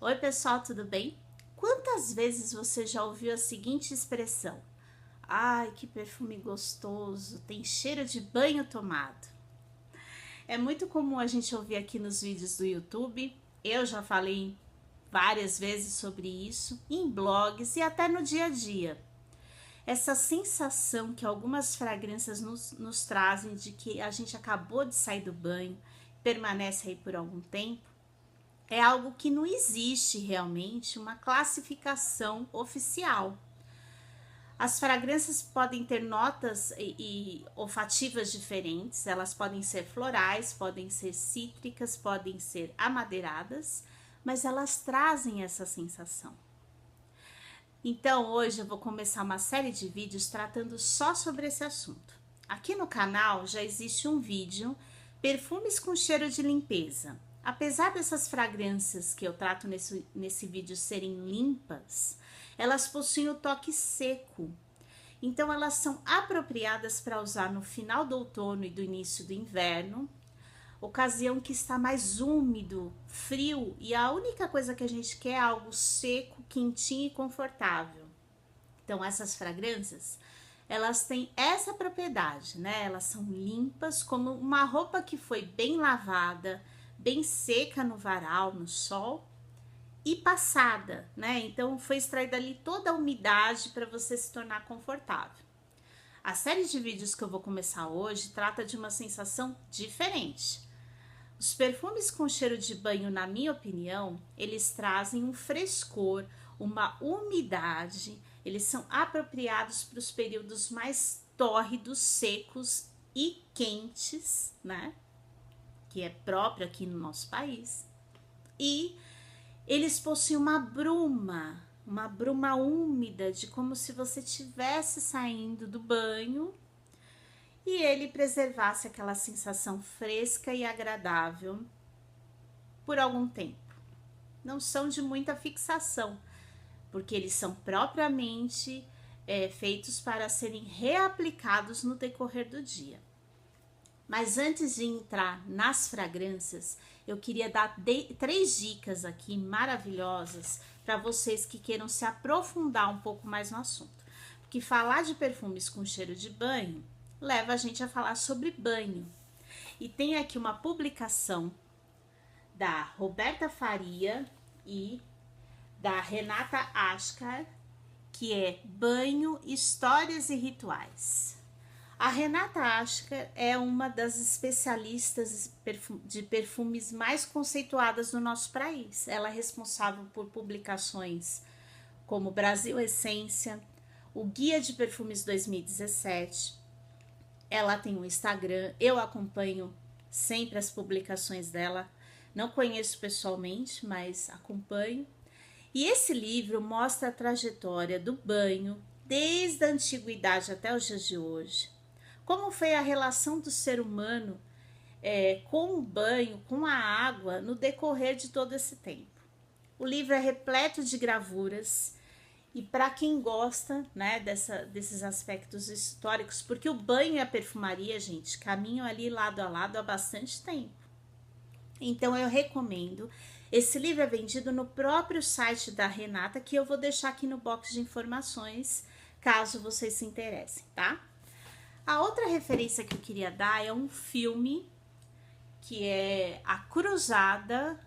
Oi, pessoal, tudo bem? Quantas vezes você já ouviu a seguinte expressão? Ai, que perfume gostoso, tem cheiro de banho tomado. É muito comum a gente ouvir aqui nos vídeos do YouTube. Eu já falei várias vezes sobre isso, em blogs e até no dia a dia. Essa sensação que algumas fragrâncias nos trazem de que a gente acabou de sair do banho, permanece aí por algum tempo, é algo que não existe realmente uma classificação oficial. As fragrâncias podem ter notas e olfativas diferentes, elas podem ser florais, podem ser cítricas, podem ser amadeiradas, mas elas trazem essa sensação. Então hoje eu vou começar uma série de vídeos tratando só sobre esse assunto. Aqui no canal já existe um vídeo, perfumes com cheiro de limpeza. Apesar dessas fragrâncias que eu trato nesse vídeo serem limpas, elas possuem o toque seco. Então elas são apropriadas para usar no final do outono e do início do inverno, ocasião que está mais úmido, frio, e a única coisa que a gente quer é algo seco, quentinho e confortável. Então essas fragrâncias, elas têm essa propriedade, né? Elas são limpas, como uma roupa que foi bem lavada, bem seca no varal, no sol, e passada, né? Então foi extraída ali toda a umidade para você se tornar confortável. A série de vídeos que eu vou começar hoje trata de uma sensação diferente. Os perfumes com cheiro de banho, na minha opinião, eles trazem um frescor, uma umidade, eles são apropriados para os períodos mais tórridos, secos e quentes, né? Que é próprio aqui no nosso país. E eles possuem uma bruma úmida, de como se você estivesse saindo do banho, e ele preservasse aquela sensação fresca e agradável por algum tempo. Não são de muita fixação, porque eles são propriamente feitos para serem reaplicados no decorrer do dia. Mas antes de entrar nas fragrâncias, eu queria dar 3 dicas aqui maravilhosas para vocês que queiram se aprofundar um pouco mais no assunto. Porque falar de perfumes com cheiro de banho leva a gente a falar sobre banho. E tem aqui uma publicação da Roberta Faria e da Renata Ascar, que é Banho, Histórias e Rituais. A Renata Ascar é uma das especialistas de perfumes mais conceituadas do nosso país. Ela é responsável por publicações como Brasil Essência, o Guia de Perfumes 2017. Ela tem um Instagram, eu acompanho sempre as publicações dela. Não conheço pessoalmente, mas acompanho. E esse livro mostra a trajetória do banho desde a antiguidade até os dias de hoje. Como foi a relação do ser humano com o banho, com a água, no decorrer de todo esse tempo. O livro é repleto de gravuras e para quem gosta, né, desses aspectos históricos, porque o banho e a perfumaria, gente, caminham ali lado a lado há bastante tempo. Então eu recomendo. Esse livro é vendido no próprio site da Renata, que eu vou deixar aqui no box de informações, caso vocês se interessem, tá? A outra referência que eu queria dar é um filme que é A Cruzada,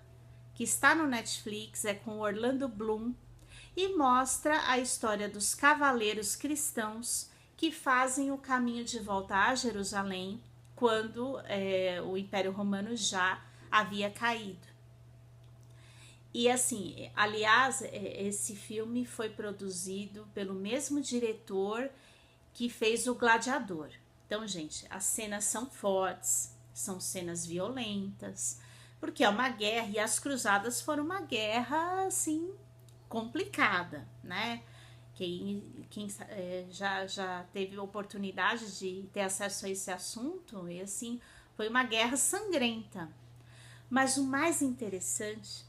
que está no Netflix, é com Orlando Bloom e mostra a história dos cavaleiros cristãos que fazem o caminho de volta a Jerusalém quando o Império Romano já havia caído. E assim, aliás, esse filme foi produzido pelo mesmo diretor que fez o Gladiador. Então, gente, as cenas são fortes, são cenas violentas, porque é uma guerra, e as cruzadas foram uma guerra, assim, complicada, né? Quem já teve oportunidade de ter acesso a esse assunto, e assim, foi uma guerra sangrenta. Mas o mais interessante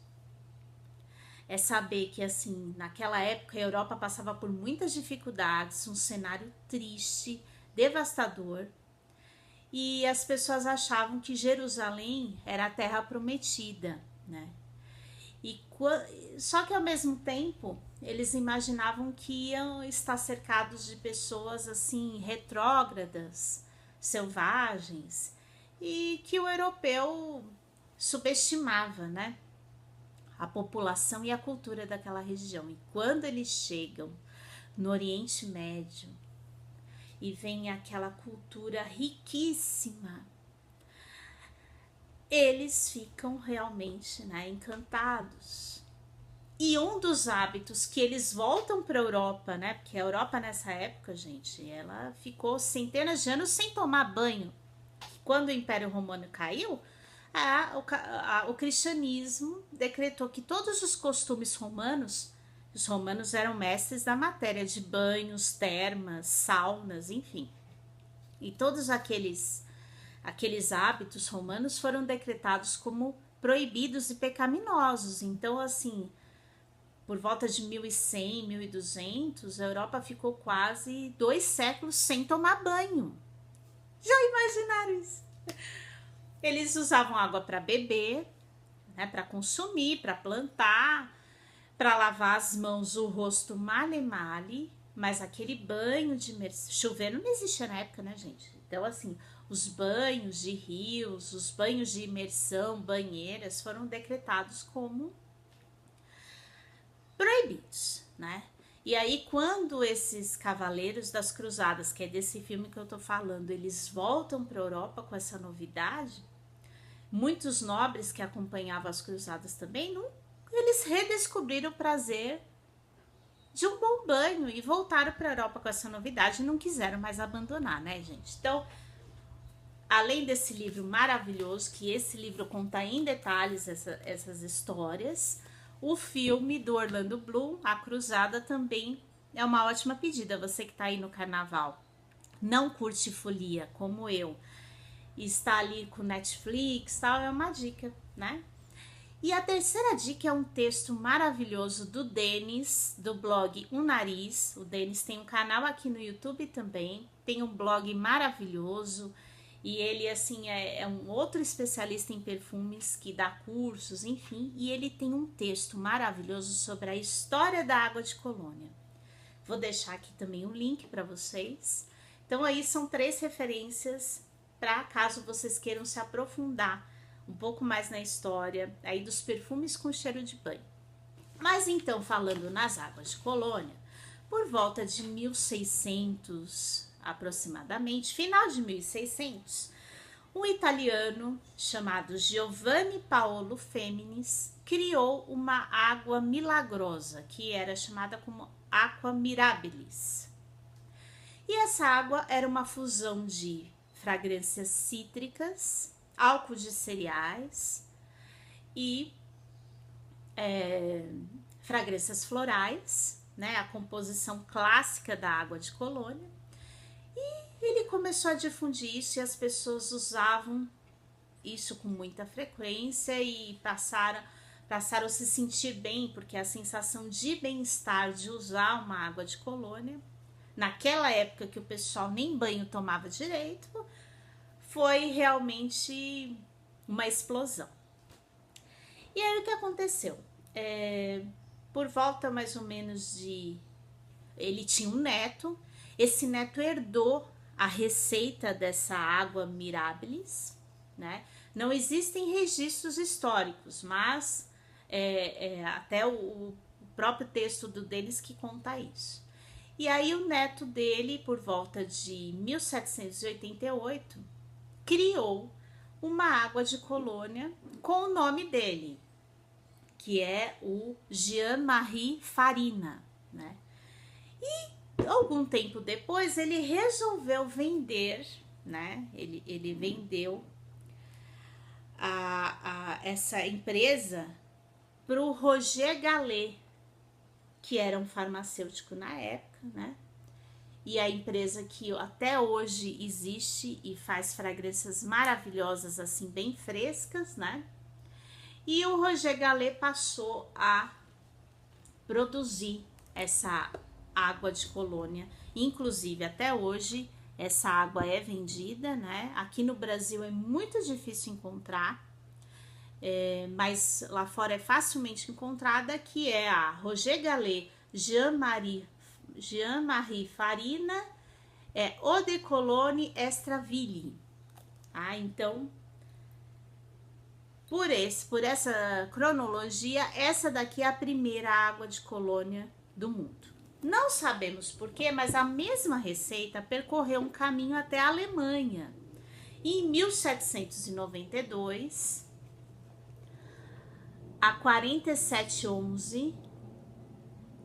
é saber que, assim, naquela época a Europa passava por muitas dificuldades, um cenário triste, devastador, e as pessoas achavam que Jerusalém era a terra prometida, né? E só que ao mesmo tempo eles imaginavam que iam estar cercados de pessoas assim retrógradas, selvagens, e que o europeu subestimava, né, a população e a cultura daquela região. E quando eles chegam no Oriente Médio e vem aquela cultura riquíssima, eles ficam realmente, né, encantados. E um dos hábitos que eles voltam para a Europa, né, porque a Europa nessa época, gente, ela ficou centenas de anos sem tomar banho. Quando o Império Romano caiu, o cristianismo decretou que todos os costumes romanos, os romanos eram mestres da matéria de banhos, termas, saunas, enfim. E todos aqueles hábitos romanos foram decretados como proibidos e pecaminosos. Então, assim, por volta de 1100, 1200, a Europa ficou quase 2 séculos sem tomar banho. Já imaginaram isso? Eles usavam água para beber, né, para consumir, para plantar, para lavar as mãos, o rosto male, mas aquele banho de imersão, chuveiro não existia na época, né, gente? Então, assim, os banhos de rios, os banhos de imersão, banheiras foram decretados como proibidos, né? E aí, quando esses cavaleiros das cruzadas, que é desse filme que eu tô falando, eles voltam para a Europa com essa novidade, muitos nobres que acompanhavam as cruzadas também, eles redescobriram o prazer de um bom banho e voltaram para a Europa com essa novidade e não quiseram mais abandonar, né, gente? Então, além desse livro maravilhoso, que esse livro conta em detalhes essas histórias, o filme do Orlando Bloom, A Cruzada, também é uma ótima pedida. Você que está aí no carnaval, não curte folia como eu, e está ali com Netflix, tal, é uma dica, né? E a terceira dica é um texto maravilhoso do Denis, do blog Um Nariz. O Denis tem um canal aqui no YouTube também, tem um blog maravilhoso. E ele, assim, é um outro especialista em perfumes que dá cursos, enfim. E ele tem um texto maravilhoso sobre a história da água de colônia. Vou deixar aqui também um link para vocês. Então, aí são 3 referências para caso vocês queiram se aprofundar um pouco mais na história aí dos perfumes com cheiro de banho. Mas então, falando nas águas de colônia, por volta de 1600 aproximadamente, final de 1600, um italiano chamado Giovanni Paolo Feminis criou uma água milagrosa, que era chamada como Aqua Mirabilis. E essa água era uma fusão de fragrâncias cítricas, álcool de cereais e fragrâncias florais, né? A composição clássica da água de colônia. Ele começou a difundir isso e as pessoas usavam isso com muita frequência e passaram a se sentir bem, porque a sensação de bem-estar de usar uma água de colônia, naquela época que o pessoal nem banho tomava direito, foi realmente uma explosão. E aí o que aconteceu? Por volta mais ou menos de... Ele tinha um neto, esse neto herdou a receita dessa água mirabilis, né? Não existem registros históricos, mas até o próprio texto do Denis que conta isso. E aí o neto dele, por volta de 1788, criou uma água de colônia com o nome dele, que é o Jean-Marie Farina, né? E algum tempo depois ele resolveu vender, né? Ele vendeu essa empresa para o Roger Gallet, que era um farmacêutico na época, né? E a empresa que até hoje existe e faz fragrâncias maravilhosas, assim, bem frescas, né? E o Roger Gallet passou a produzir essa água de colônia. Inclusive, até hoje, essa água é vendida, né? Aqui no Brasil é muito difícil encontrar. mas lá fora é facilmente encontrada, que é a Roger Gallet Jean-Marie Farina Eau de Cologne Estraville. Então, por essa cronologia, essa daqui é a primeira água de colônia do mundo. Não sabemos porquê, mas a mesma receita percorreu um caminho até a Alemanha. E em 1792, a 4711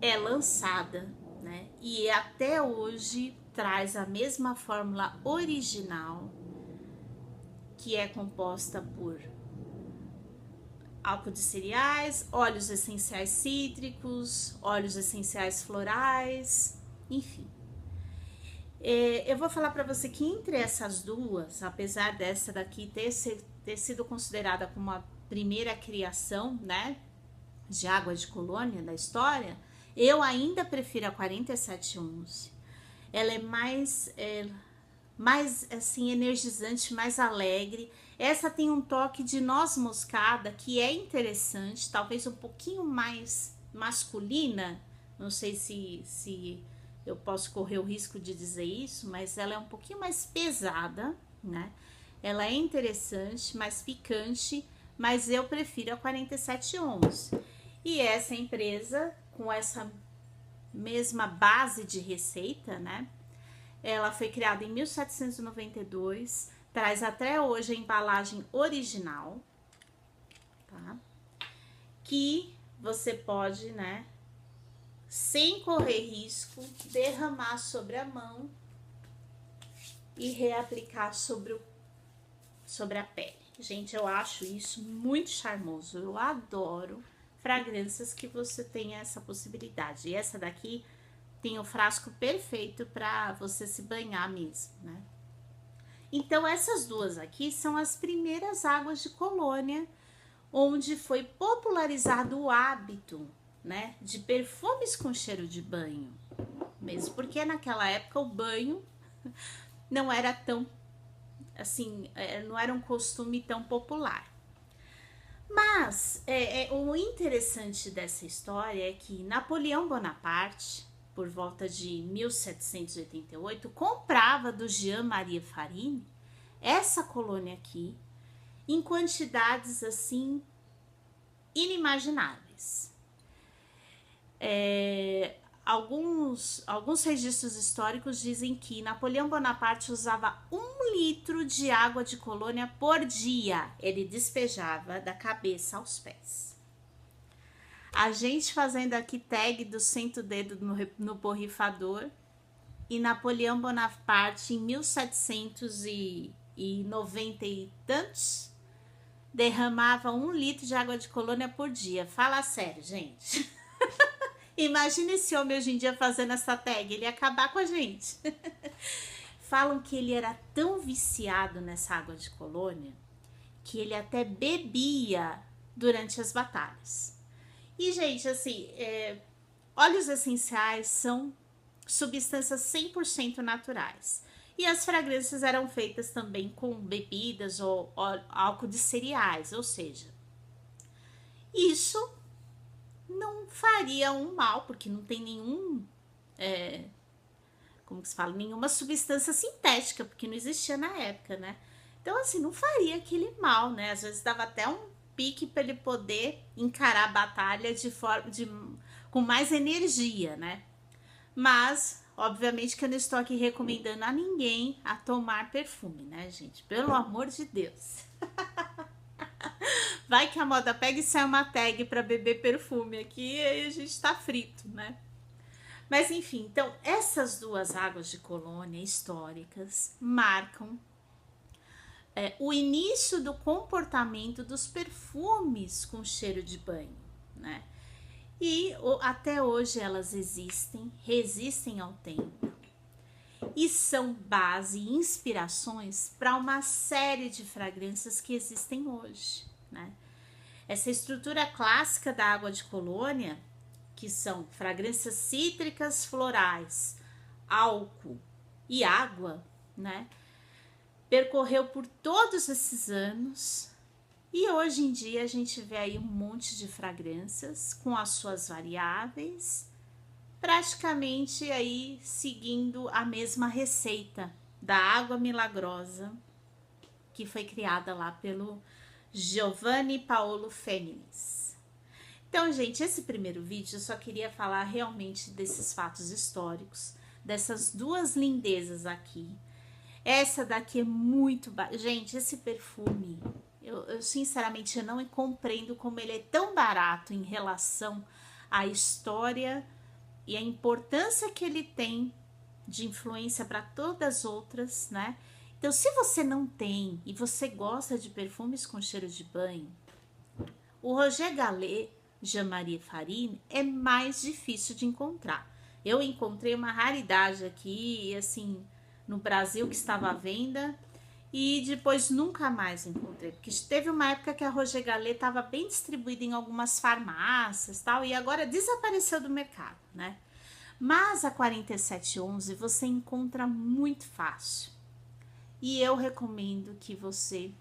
é lançada, né? E até hoje traz a mesma fórmula original, que é composta por álcool de cereais, óleos essenciais cítricos, óleos essenciais florais, enfim. Eu vou falar para você que entre essas duas, apesar dessa daqui ter sido considerada como a primeira criação, né, de água de colônia da história, eu ainda prefiro a 4711. Ela é mais assim, energizante, mais alegre. Essa tem um toque de noz moscada que é interessante, talvez um pouquinho mais masculina. Não sei se eu posso correr o risco de dizer isso, mas ela é um pouquinho mais pesada, né? Ela é interessante, mais picante, mas eu prefiro a 4711. E essa empresa, com essa mesma base de receita, né? Ela foi criada em 1792, traz até hoje a embalagem original, tá? Que você pode, né, sem correr risco, derramar sobre a mão e reaplicar sobre a pele. Gente, eu acho isso muito charmoso. Eu adoro fragrâncias que você tenha essa possibilidade. E essa daqui tem o frasco perfeito para você se banhar mesmo, né? Então, essas duas aqui são as primeiras águas de colônia onde foi popularizado o hábito, né, de perfumes com cheiro de banho. Mesmo porque naquela época o banho não era tão, assim, não era um costume tão popular. Mas o interessante dessa história é que Napoleão Bonaparte, por volta de 1788, comprava do Jean-Marie Farine essa colônia aqui em quantidades assim inimagináveis. Alguns registros históricos dizem que Napoleão Bonaparte usava 1 litro de água de colônia por dia. Ele despejava da cabeça aos pés. A gente fazendo aqui tag do sento dedo no borrifador, e Napoleão Bonaparte em 1790 e tantos derramava 1 litro de água de colônia por dia. Fala sério, gente. Imagina esse homem hoje em dia fazendo essa tag, ele ia acabar com a gente. Falam que ele era tão viciado nessa água de colônia que ele até bebia durante as batalhas. E, gente, assim, óleos essenciais são substâncias 100% naturais. E as fragrâncias eram feitas também com bebidas ou álcool de cereais, ou seja, isso não faria um mal, porque não tem como que se fala, nenhuma substância sintética, porque não existia na época, né? Então, assim, não faria aquele mal, né? Às vezes dava até um pique para ele poder encarar a batalha com mais energia, né? Mas, obviamente que eu não estou aqui recomendando a ninguém a tomar perfume, né, gente? Pelo amor de Deus. Vai que a moda pega e sai uma tag para beber perfume aqui e aí a gente tá frito, né? Mas enfim, então essas duas águas de colônia históricas marcam o início do comportamento dos perfumes com cheiro de banho, né? E até hoje elas resistem ao tempo e são base e inspirações para uma série de fragrâncias que existem hoje, né? Essa estrutura clássica da água de colônia, que são fragrâncias cítricas, florais, álcool e água, né? Percorreu por todos esses anos E hoje em dia a gente vê aí um monte de fragrâncias com as suas variáveis, praticamente aí seguindo a mesma receita da água milagrosa que foi criada lá pelo Giovanni Paolo Feminis. Então, gente, esse primeiro vídeo eu só queria falar realmente desses fatos históricos, dessas duas lindezas aqui. Essa daqui é muito... Gente, esse perfume, eu sinceramente eu não compreendo como ele é tão barato em relação à história e a importância que ele tem de influência para todas as outras, né? Então, se você não tem e você gosta de perfumes com cheiro de banho, o Roger Gallet Jean-Marie Farine é mais difícil de encontrar. Eu encontrei uma raridade aqui, assim, no Brasil que estava à venda e depois nunca mais encontrei, porque teve uma época que a Roger Gallet estava bem distribuída em algumas farmácias, tal, e agora desapareceu do mercado, né? Mas a 4711 você encontra muito fácil. E eu recomendo que você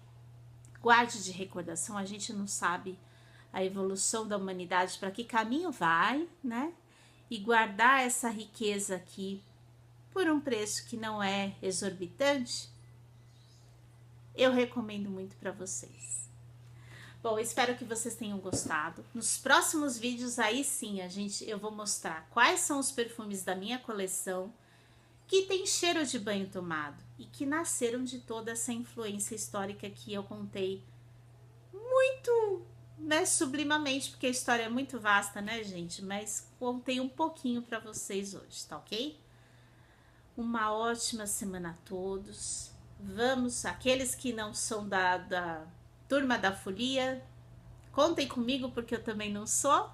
guarde de recordação. A gente não sabe a evolução da humanidade, para que caminho vai, né? E guardar essa riqueza aqui por um preço que não é exorbitante, eu recomendo muito para vocês. Bom, espero que vocês tenham gostado. Nos próximos vídeos aí sim, eu vou mostrar quais são os perfumes da minha coleção que tem cheiro de banho tomado e que nasceram de toda essa influência histórica que eu contei muito, né, sublimamente, porque a história é muito vasta, né, gente? Mas contei um pouquinho para vocês hoje, tá ok? Uma ótima semana a todos. Vamos, aqueles que não são da turma da folia, contem comigo porque eu também não sou.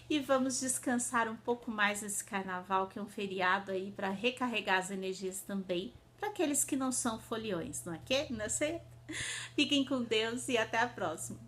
E vamos descansar um pouco mais nesse carnaval, que é um feriado aí para recarregar as energias também, para aqueles que não são foliões, não é que? Não sei. Fiquem com Deus e até a próxima.